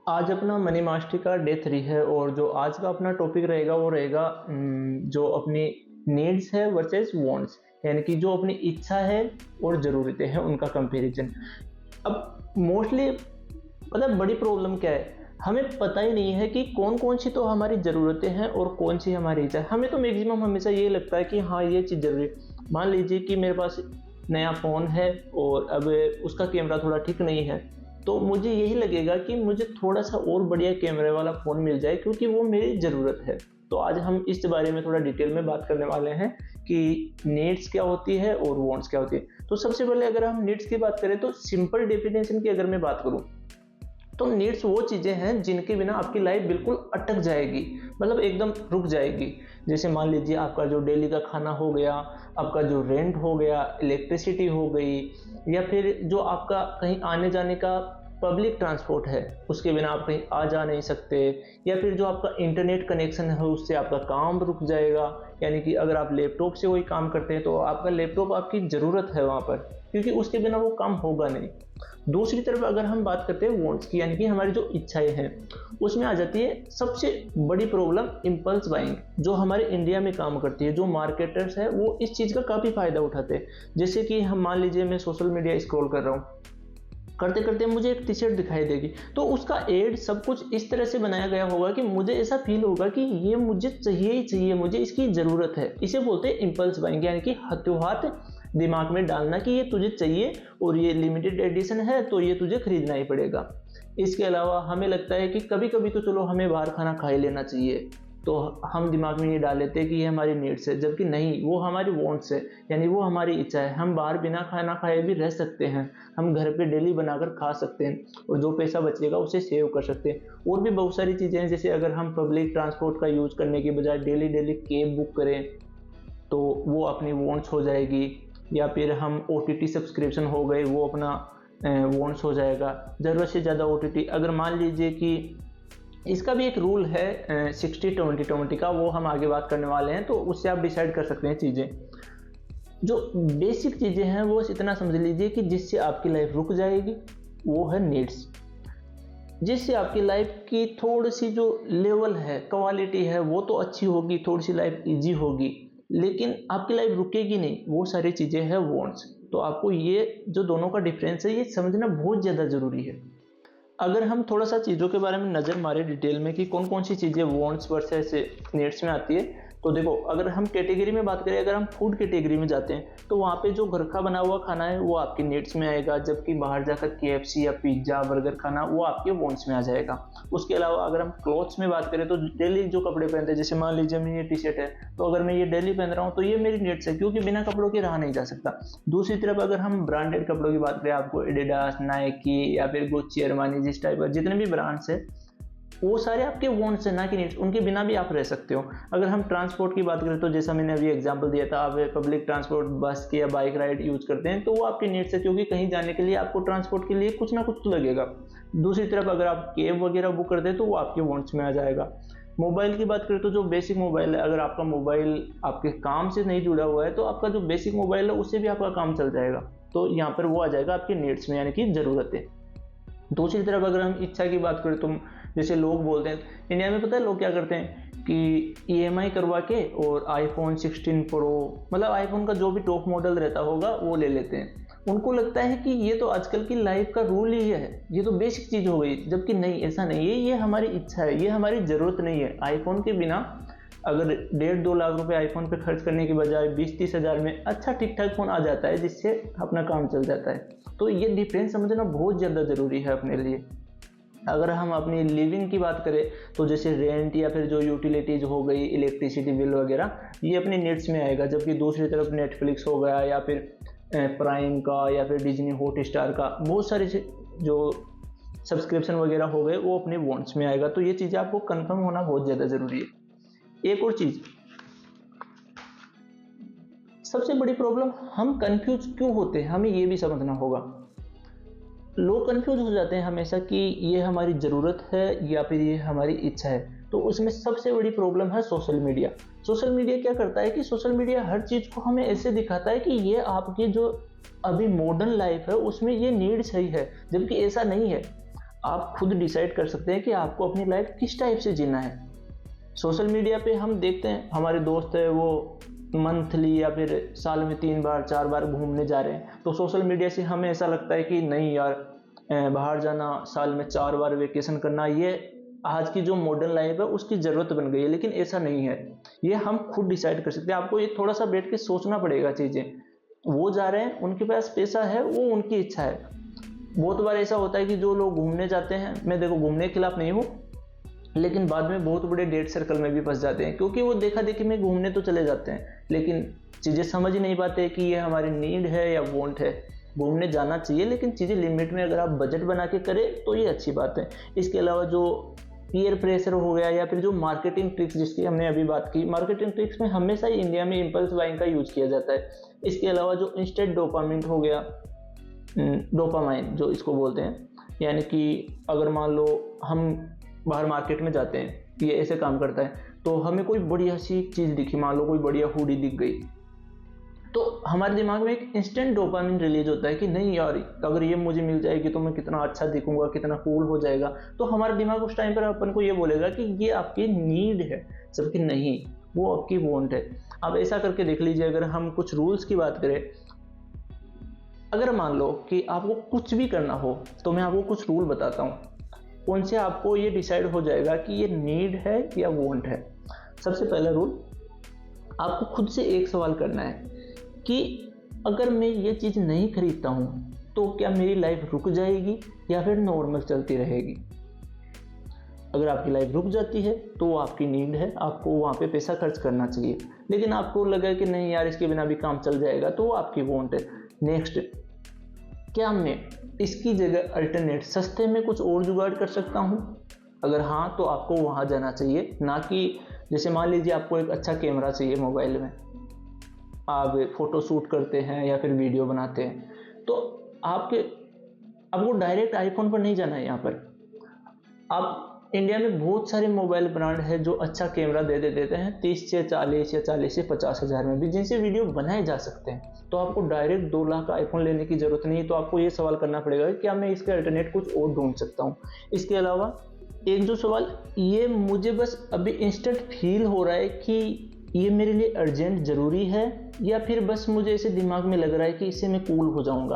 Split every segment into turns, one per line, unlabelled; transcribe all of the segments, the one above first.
आज अपना money mastery का डे 3 है और जो आज का अपना टॉपिक रहेगा वो रहेगा जो अपनी नीड्स है वर्सेस वांट्स, यानी कि जो अपनी इच्छा है और ज़रूरतें हैं उनका कंपैरिजन। अब मोस्टली मतलब बड़ी प्रॉब्लम क्या है, हमें पता ही नहीं है कि कौन कौन सी तो हमारी ज़रूरतें हैं और कौन सी हमारी इच्छा है। हमें तो मैक्सिमम हमेशा ये लगता है कि हाँ ये चीज़ ज़रूरी है। मान लीजिए कि मेरे पास नया फ़ोन है और अब उसका कैमरा थोड़ा ठीक नहीं है, तो मुझे यही लगेगा कि मुझे थोड़ा सा और बढ़िया कैमरे वाला फ़ोन मिल जाए क्योंकि वो मेरी ज़रूरत है। तो आज हम इस बारे में थोड़ा डिटेल में बात करने वाले हैं कि नीड्स क्या होती है और वांट्स क्या होती है। तो सबसे पहले अगर हम नीड्स की बात करें तो सिंपल डेफिनेशन की अगर मैं बात करूं तो नीड्स वो चीज़ें हैं जिनके बिना आपकी लाइफ बिल्कुल अटक जाएगी, मतलब एकदम रुक जाएगी। जैसे मान लीजिए आपका जो डेली का खाना हो गया, आपका जो रेंट हो गया, इलेक्ट्रिसिटी हो गई, या फिर जो आपका कहीं आने जाने का पब्लिक ट्रांसपोर्ट है उसके बिना आप कहीं आ जा नहीं सकते, या फिर जो आपका इंटरनेट कनेक्शन है उससे आपका काम रुक जाएगा। यानी कि अगर आप लैपटॉप से कोई काम करते हैं तो आपका लैपटॉप आपकी ज़रूरत है वहाँ पर, क्योंकि उसके बिना वो काम होगा नहीं। दूसरी तरफ अगर हम बात करते हैं वांट्स की, यानी कि हमारी जो इच्छाएं हैं, उसमें आ जाती है सबसे बड़ी प्रॉब्लम इम्पल्स बाइंग, जो हमारे इंडिया में काम करती है। जो मार्केटर्स है वो इस चीज़ का काफ़ी फ़ायदा उठाते हैं। जैसे कि हम मान लीजिए मैं सोशल मीडिया स्क्रॉल कर रहा हूँ, करते करते मुझे एक टी शर्ट दिखाई देगी, तो उसका एड सब कुछ इस तरह से बनाया गया होगा कि मुझे ऐसा फील होगा कि ये मुझे चाहिए ही चाहिए, मुझे इसकी ज़रूरत है। इसे बोलते हैं इम्पल्स बाइंग, यानी कि हाथों हाथ दिमाग में डालना कि ये तुझे चाहिए और ये लिमिटेड एडिशन है तो ये तुझे खरीदना ही पड़ेगा। इसके अलावा हमें लगता है कि कभी कभी तो चलो हमें बाहर खाना खा ही लेना चाहिए, तो हम दिमाग में ये डाल लेते हैं कि ये हमारी नीड्स है, जबकि नहीं, वो हमारी वांट्स है, यानी वो हमारी इच्छा है। हम बाहर बिना खाना खाए भी रह सकते हैं, हम घर पे डेली बनाकर खा सकते हैं और जो पैसा बचेगा उसे सेव कर सकते हैं। और भी बहुत सारी चीज़ें हैं, जैसे अगर हम पब्लिक ट्रांसपोर्ट का यूज़ करने की बजाय डेली डेली कैब बुक करें तो वो अपनी वांट्स हो जाएगी, या फिर हम OTT सब्सक्रिप्शन हो गए वो अपना वांट्स हो जाएगा। ज़रूरत से ज़्यादा OTT, अगर मान लीजिए कि इसका भी एक रूल है 60-20-20 का, वो हम आगे बात करने वाले हैं, तो उससे आप डिसाइड कर सकते हैं चीज़ें। जो बेसिक चीज़ें हैं वो बस इतना समझ लीजिए कि जिससे आपकी लाइफ रुक जाएगी वो है नीड्स। जिससे आपकी लाइफ की थोड़ी सी जो लेवल है, क्वालिटी है, वो तो अच्छी होगी, थोड़ी सी लाइफ इजी होगी, लेकिन आपकी लाइफ रुकेगी नहीं, वो सारी चीज़ें हैं वांट्स। तो आपको ये जो दोनों का डिफरेंस है ये समझना बहुत ज़्यादा ज़रूरी है। अगर हम थोड़ा सा चीज़ों के बारे में नज़र मारे डिटेल में कि कौन कौन सी चीज़ें वांट्स वर्सेस नीड्स में आती है, तो देखो अगर हम कैटेगरी में बात करें, अगर हम फूड कैटेगरी में जाते हैं तो वहाँ पे जो घर का बना हुआ खाना है वो आपकी नीड्स में आएगा, जबकि बाहर जाकर KFC या पिज्ज़ा बर्गर खाना वो आपके वांट्स में आ जाएगा। उसके अलावा अगर हम क्लॉथ्स में बात करें तो डेली जो कपड़े पहनते हैं, जैसे मान लीजिए मैं ये टी शर्ट है, तो अगर मैं ये डेली पहन रहा हूँ तो ये मेरी नीड्स है, क्योंकि बिना कपड़ों के रहा नहीं जा सकता। दूसरी तरफ अगर हम ब्रांडेड कपड़ों की बात करें, आपको एडिडास, नाइकी या फिर गुच्ची, अरमानी, जिस टाइप का जितने भी ब्रांड्स है वो सारे आपके वांट्स है, ना कि नीड्स। उनके बिना भी आप रह सकते हो। अगर हम ट्रांसपोर्ट की बात करें तो जैसा मैंने अभी एग्जांपल दिया था, आप पब्लिक ट्रांसपोर्ट बस की या बाइक राइड यूज करते हैं तो वो आपकी नीड्स है, क्योंकि कहीं जाने के लिए आपको ट्रांसपोर्ट के लिए कुछ ना कुछ तो लगेगा। दूसरी तरफ अगर आप कैब वगैरह बुक करते हैं तो वो आपके वांट्स में आ जाएगा। मोबाइल की बात करें तो जो बेसिक मोबाइल है, अगर आपका मोबाइल आपके काम से नहीं जुड़ा हुआ है तो आपका जो बेसिक मोबाइल है उससे भी आपका काम चल जाएगा, तो यहाँ पर वो आ जाएगा आपके नीड्स में, यानी कि ज़रूरतें। दूसरी तरफ अगर हम इच्छा की बात करें तो जैसे लोग बोलते हैं, इंडिया में पता है लोग क्या करते हैं कि EMI करवा के और iPhone 16 Pro, मतलब आईफोन का जो भी टॉप मॉडल रहता होगा वो ले लेते हैं। उनको लगता है कि ये तो आजकल की लाइफ का रूल ही है, ये तो बेसिक चीज़ हो गई, जबकि नहीं, ऐसा नहीं है। ये हमारी इच्छा है, ये हमारी ज़रूरत नहीं है। आईफोन के बिना अगर 1.5-2 लाख रुपए आईफोन पे खर्च करने के बजाय 20-30 हज़ार में अच्छा ठीक ठाक फ़ोन आ जाता है जिससे अपना काम चल जाता है। तो ये डिफरेंस समझना बहुत ज़्यादा ज़रूरी है अपने लिए। अगर हम अपनी लिविंग की बात करें तो जैसे रेंट या फिर जो यूटिलिटीज़ हो गई, इलेक्ट्रिसिटी बिल वगैरह, ये अपनी नीड्स में आएगा, जबकि दूसरी तरफ नेटफ्लिक्स हो गया या फिर प्राइम का या फिर डिज्नी हॉटस्टार का बहुत सारे जो सब्सक्रिप्शन वगैरह हो गए वो अपने वांट्स में आएगा। तो ये चीज़ें आपको कंफर्म होना बहुत ज़्यादा ज़रूरी है। एक और चीज़, सबसे बड़ी प्रॉब्लम, हम कंफ्यूज क्यों होते हैं, हमें ये भी समझना होगा। लोग कंफ्यूज हो जाते हैं हमेशा कि ये हमारी ज़रूरत है या फिर ये हमारी इच्छा है। तो उसमें सबसे बड़ी प्रॉब्लम है सोशल मीडिया। सोशल मीडिया क्या करता है कि सोशल मीडिया हर चीज़ को हमें ऐसे दिखाता है कि ये आपकी जो अभी मॉडर्न लाइफ है उसमें ये नीड्स ही है, जबकि ऐसा नहीं है। आप खुद डिसाइड कर सकते हैं कि आपको अपनी लाइफ किस टाइप से जीना है। सोशल मीडिया पे हम देखते हैं हमारे दोस्त है वो मंथली या फिर साल में 3 बार 4 बार घूमने जा रहे हैं, तो सोशल मीडिया से हमें ऐसा लगता है कि नहीं यार, बाहर जाना, साल में 4 बार वेकेशन करना, ये आज की जो मॉडर्न लाइफ है उसकी ज़रूरत बन गई है। लेकिन ऐसा नहीं है, ये हम खुद डिसाइड कर सकते हैं। आपको ये थोड़ा सा बैठ के सोचना पड़ेगा चीज़ें। वो जा रहे हैं, उनके पास पैसा है, वो उनकी इच्छा है। बहुत बार ऐसा होता है कि जो लोग घूमने जाते हैं, मैं देखो घूमने के खिलाफ नहीं हूँ, लेकिन बाद में बहुत बड़े डेट सर्कल में भी फंस जाते हैं, क्योंकि वो देखा देखी में घूमने तो चले जाते हैं, लेकिन चीज़ें समझ ही नहीं पाते कि ये हमारी नीड है या वांट है। घूमने जाना चाहिए, लेकिन चीज़ें लिमिट में, अगर आप बजट बना के करें तो ये अच्छी बात है। इसके अलावा जो पीयर प्रेशर हो गया या फिर जो मार्केटिंग ट्रिक्स जिसकी हमने अभी बात की, मार्केटिंग ट्रिक्स में हमेशा ही इंडिया में इम्पल्स बाइंग का यूज किया जाता है। इसके अलावा जो इंस्टेंट डोपामिन हो गया, डोपामाइन जो इसको बोलते हैं, यानी कि अगर मान लो हम बाहर मार्केट में जाते हैं, ये ऐसे काम करता है, तो हमें कोई बढ़िया सी चीज़ दिखी, मान लो कोई बढ़िया हुडी दिख गई, तो हमारे दिमाग में एक इंस्टेंट डोपामिन रिलीज होता है कि नहीं यार, अगर ये मुझे मिल जाएगी तो मैं कितना अच्छा दिखूंगा, कितना कूल हो जाएगा। तो हमारा दिमाग उस टाइम पर अपन को ये बोलेगा कि ये आपकी नीड है, जबकि नहीं, वो आपकी वांट है। अब ऐसा करके देख लीजिए, अगर हम कुछ रूल्स की बात करें, अगर मान लो कि आपको कुछ भी करना हो, तो मैं आपको कुछ रूल बताता हूँ, उनसे आपको ये डिसाइड हो जाएगा कि ये नीड है या वांट है। सबसे पहला रूल, आपको खुद से एक सवाल करना है कि अगर मैं ये चीज़ नहीं खरीदता हूँ तो क्या मेरी लाइफ रुक जाएगी या फिर नॉर्मल चलती रहेगी। अगर आपकी लाइफ रुक जाती है तो वो आपकी नीड है, आपको वहाँ पे पैसा खर्च करना चाहिए। लेकिन आपको लगा कि नहीं यार, इसके बिना भी काम चल जाएगा, तो वो आपकी वांट है। नेक्स्ट, क्या मैं इसकी जगह अल्टरनेट सस्ते में कुछ और जुगाड़ कर सकता हूँ? अगर हाँ, तो आपको वहाँ जाना चाहिए, ना कि जैसे मान लीजिए आपको एक अच्छा कैमरा चाहिए मोबाइल में, आप फ़ोटो शूट करते हैं या फिर वीडियो बनाते हैं, तो आपको डायरेक्ट आईफोन पर नहीं जाना है। यहाँ पर आप इंडिया में बहुत सारे मोबाइल ब्रांड है जो अच्छा कैमरा दे देते हैं 30 से 40 या 40 से 50 हज़ार में भी, जिनसे वीडियो बनाए जा सकते हैं। तो आपको डायरेक्ट 2 लाख का आईफोन लेने की ज़रूरत नहीं है। तो आपको ये सवाल करना पड़ेगा कि क्या मैं इसके अल्टरनेट कुछ और ढूंढ सकता हूँ। इसके अलावा एक जो सवाल, ये मुझे बस अभी इंस्टेंट फील हो रहा है कि ये मेरे लिए अर्जेंट ज़रूरी है, या फिर बस मुझे ऐसे दिमाग में लग रहा है कि इससे मैं कूल हो जाऊँगा।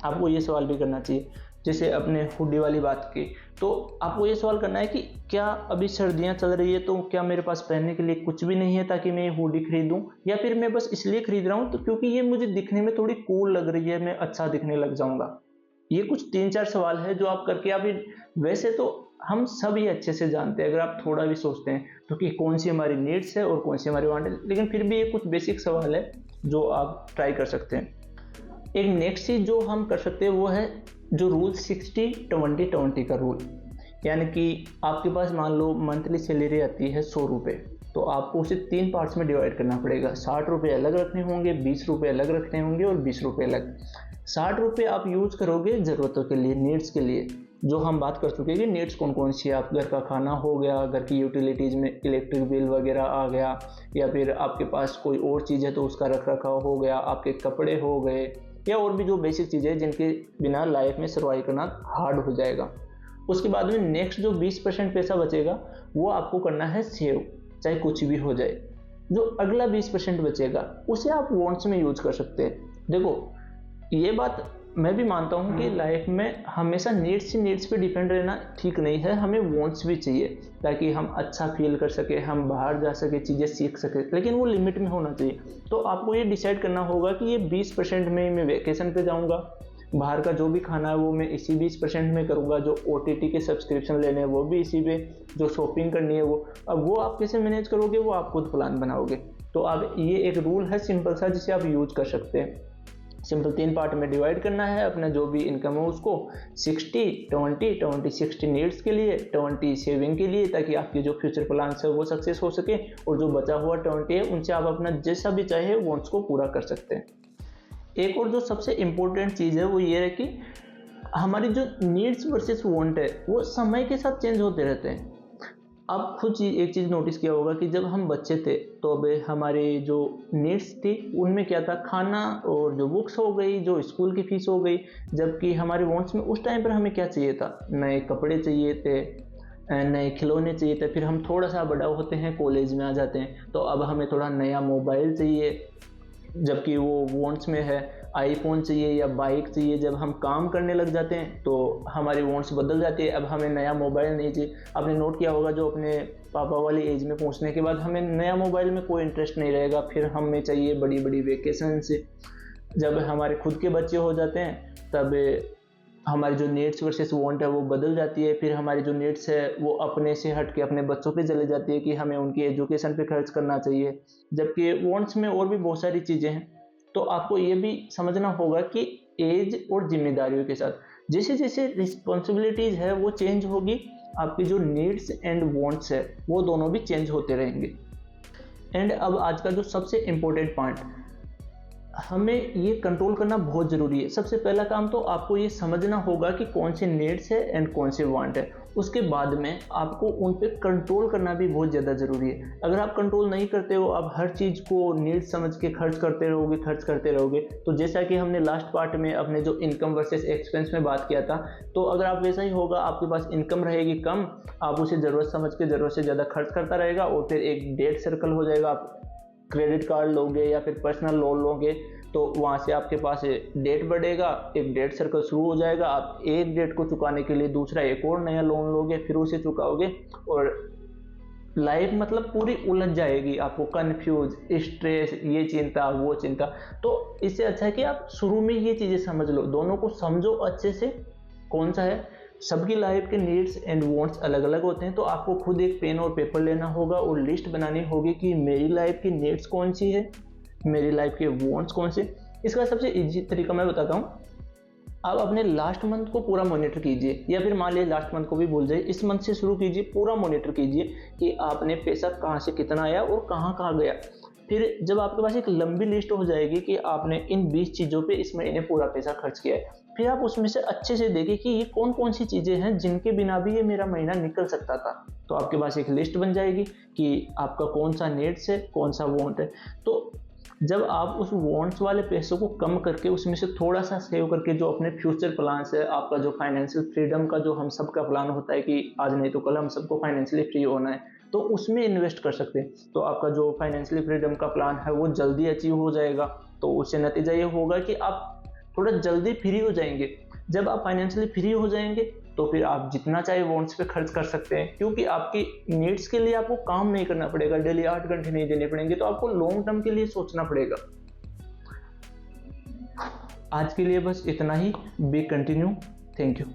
आपको ये सवाल भी करना चाहिए। जैसे अपने हुडी वाली बात की, तो आपको ये सवाल करना है कि क्या अभी सर्दियाँ चल रही है तो क्या मेरे पास पहनने के लिए कुछ भी नहीं है ताकि मैं ये हुडी खरीदूं, या फिर मैं बस इसलिए खरीद रहा हूँ तो क्योंकि ये मुझे दिखने में थोड़ी कूल लग रही है, मैं अच्छा दिखने लग जाऊँगा। ये कुछ 3-4 सवाल है जो आप करके आप वैसे तो हम सब ये अच्छे से जानते हैं, अगर आप थोड़ा भी सोचते हैं तो, कि कौन सी हमारी नीड्स है और कौन सी हमारी वांट है, लेकिन फिर भी ये कुछ बेसिक सवाल है जो आप ट्राई कर सकते हैं। एक नेक्स्ट चीज़ जो हम कर सकते हैं वो है जो रूल 60-20-20 का रूल, यानी कि आपके पास मान लो मंथली सैलरी आती है 100 रुपये, तो आपको उसे 3 पार्ट्स में डिवाइड करना पड़ेगा। 60 रुपये अलग रखने होंगे, 20 रुपये अलग रखने होंगे और 20 रुपये अलग। 60 रुपये आप यूज़ करोगे ज़रूरतों के लिए, नीड्स के लिए, जो हम बात कर चुके हैं कि नीड्स कौन कौन सी है। आप घर का खाना हो गया, घर की यूटिलिटीज़ में इलेक्ट्रिक बिल वगैरह आ गया, या फिर आपके पास कोई और चीज़ है तो उसका रख रखाव हो गया, आपके कपड़े हो गए, या और भी जो बेसिक चीज़ें हैं जिनके बिना लाइफ में सर्वाइव करना हार्ड हो जाएगा। उसके बाद में नेक्स्ट जो 20% पैसा बचेगा वो आपको करना है सेव, चाहे कुछ भी हो जाए। जो अगला 20% बचेगा उसे आप वांट्स में यूज कर सकते हैं। देखो, ये बात मैं भी मानता हूँ कि लाइफ में हमेशा नीड्स पे डिपेंड रहना ठीक नहीं है, हमें वांट्स भी चाहिए ताकि हम अच्छा फील कर सके, हम बाहर जा सके, चीज़ें सीख सके, लेकिन वो लिमिट में होना चाहिए। तो आपको ये डिसाइड करना होगा कि ये 20% में मैं वेकेशन पे जाऊँगा, बाहर का जो भी खाना है वो मैं इसी 20% में करूँगा, जो OTT के सब्सक्रिप्शन लेने हैं वो भी इसी पे, जो शॉपिंग करनी है वो, अब वो आप कैसे मैनेज करोगे वो आप खुद प्लान बनाओगे। तो अब ये एक रूल है सिंपल सा जिसे आप यूज कर सकते हैं। सिंपल 3 पार्ट में डिवाइड करना है अपना जो भी इनकम है उसको, 60-20-20 नीड्स के लिए, 20 सेविंग के लिए, ताकि आपके जो फ्यूचर प्लान्स है वो सक्सेस हो सके, और जो बचा हुआ 20 है उनसे आप अपना जैसा भी चाहे वांट्स को पूरा कर सकते हैं। एक और जो सबसे इम्पोर्टेंट चीज़ है वो ये है कि हमारी जो नीड्स वर्सेस वांट है वो समय के साथ चेंज होते रहते हैं। आप खुद एक चीज़ नोटिस किया होगा कि जब हम बच्चे थे तो अब हमारे जो नीड्स थी उनमें क्या था, खाना और जो बुक्स हो गई, जो स्कूल की फीस हो गई। जबकि हमारे वांट्स में उस टाइम पर हमें क्या चाहिए था, नए कपड़े चाहिए थे, नए खिलौने चाहिए थे। फिर हम थोड़ा सा बड़ा होते हैं, कॉलेज में आ जाते हैं, तो अब हमें थोड़ा नया मोबाइल चाहिए। जबकि वो वांट्स में है आईफोन चाहिए या बाइक चाहिए। जब हम काम करने लग जाते हैं तो हमारी वांट्स बदल जाती है, अब हमें नया मोबाइल नहीं चाहिए। आपने नोट किया होगा जो अपने पापा वाली एज में पहुंचने के बाद हमें नया मोबाइल में कोई इंटरेस्ट नहीं रहेगा, फिर हमें चाहिए बड़ी बड़ी वेकेशन से। जब हमारे खुद के बच्चे हो जाते हैं तब हमारी जो नीड्स वर्सेस वांट है वो बदल जाती है। फिर हमारी जो नीड्स है वो अपने से हट के अपने बच्चों पे चले जाती है कि हमें उनकी एजुकेशन पे खर्च करना चाहिए। जबकि वांट्स में और भी बहुत सारी चीज़ें हैं। तो आपको ये भी समझना होगा कि एज और जिम्मेदारियों के साथ जैसे जैसे रिस्पॉन्सिबिलिटीज़ है वो चेंज होगी, आपकी जो नीड्स एंड वांट्स है वो दोनों भी चेंज होते रहेंगे। एंड अब आज का जो सबसे इम्पोर्टेंट पॉइंट, हमें ये कंट्रोल करना बहुत ज़रूरी है। सबसे पहला काम तो आपको ये समझना होगा कि कौन से नीड्स है एंड कौन से वांट है। उसके बाद में आपको उन पे कंट्रोल करना भी बहुत ज़्यादा ज़रूरी है। अगर आप कंट्रोल नहीं करते हो, आप हर चीज़ को नीड्स समझ के खर्च करते रहोगे, तो जैसा कि हमने लास्ट पार्ट में अपने जो इनकम वर्सेस एक्सपेंस में बात किया था, तो अगर आप वैसा ही होगा, आपके पास इनकम रहेगी कम, आप उसे ज़रूरत समझ के ज़रूरत से ज़्यादा खर्च करता रहेगा और फिर एक डेट सर्कल हो जाएगा। आप क्रेडिट कार्ड लोगे या फिर पर्सनल लोन लोगे तो वहाँ से आपके पास डेट बढ़ेगा, एक डेट सर्कल शुरू हो जाएगा। आप एक डेट को चुकाने के लिए दूसरा एक और नया लोन लोगे, फिर उसे चुकाओगे और लाइफ मतलब पूरी उलझ जाएगी। आपको कंफ्यूज, स्ट्रेस, ये चिंता वो चिंता। तो इससे अच्छा है कि आप शुरू में ये चीज़ें समझ लो, दोनों को समझो अच्छे से कौन सा है। सबकी लाइफ के नीड्स एंड वांट्स अलग अलग होते हैं, तो आपको खुद एक पेन और पेपर लेना होगा और लिस्ट बनानी होगी कि मेरी लाइफ की नीड्स कौन सी है, मेरी लाइफ के वांट्स कौन से। इसका सबसे इजी तरीका मैं बताता हूँ। आप अपने लास्ट मंथ को पूरा मॉनिटर कीजिए, या फिर मान लीजिए लास्ट मंथ को भी भूल जाइए, इस मंथ से शुरू कीजिए, पूरा मॉनिटर कीजिए कि आपने पैसा कहाँ से कितना आया और कहाँ कहाँ गया। फिर जब आपके पास एक लंबी लिस्ट हो जाएगी कि आपने इन 20 चीज़ों पे इस महीने पूरा पैसा खर्च किया है, फिर आप उसमें से अच्छे से देखें कि ये कौन कौन सी चीज़ें हैं जिनके बिना भी ये मेरा महीना निकल सकता था। तो आपके पास एक लिस्ट बन जाएगी कि आपका कौन सा नीड्स है, कौन सा वांट है। तो जब आप उस वांट्स वाले पैसों को कम करके उसमें से थोड़ा सा सेव करके जो अपने फ्यूचर प्लान्स है, आपका जो फाइनेंशियल फ्रीडम का जो हम सबका प्लान होता है कि आज नहीं तो कल हम सबको फाइनेंशियली फ्री होना है, तो उसमें इन्वेस्ट कर सकते हैं। तो आपका जो फाइनेंशियली फ्रीडम का प्लान है वो जल्दी अचीव हो जाएगा। तो उससे नतीजा ये होगा कि आप थोड़ा जल्दी फ्री हो जाएंगे। जब आप फाइनेंशियली फ्री हो जाएंगे तो फिर आप जितना चाहे वांट्स पे खर्च कर सकते हैं, क्योंकि आपकी नीड्स के लिए आपको काम नहीं करना पड़ेगा, डेली 8 घंटे नहीं देने पड़ेंगे। तो आपको लॉन्ग टर्म के लिए सोचना पड़ेगा। आज के लिए बस इतना ही। Be continue. Thank you.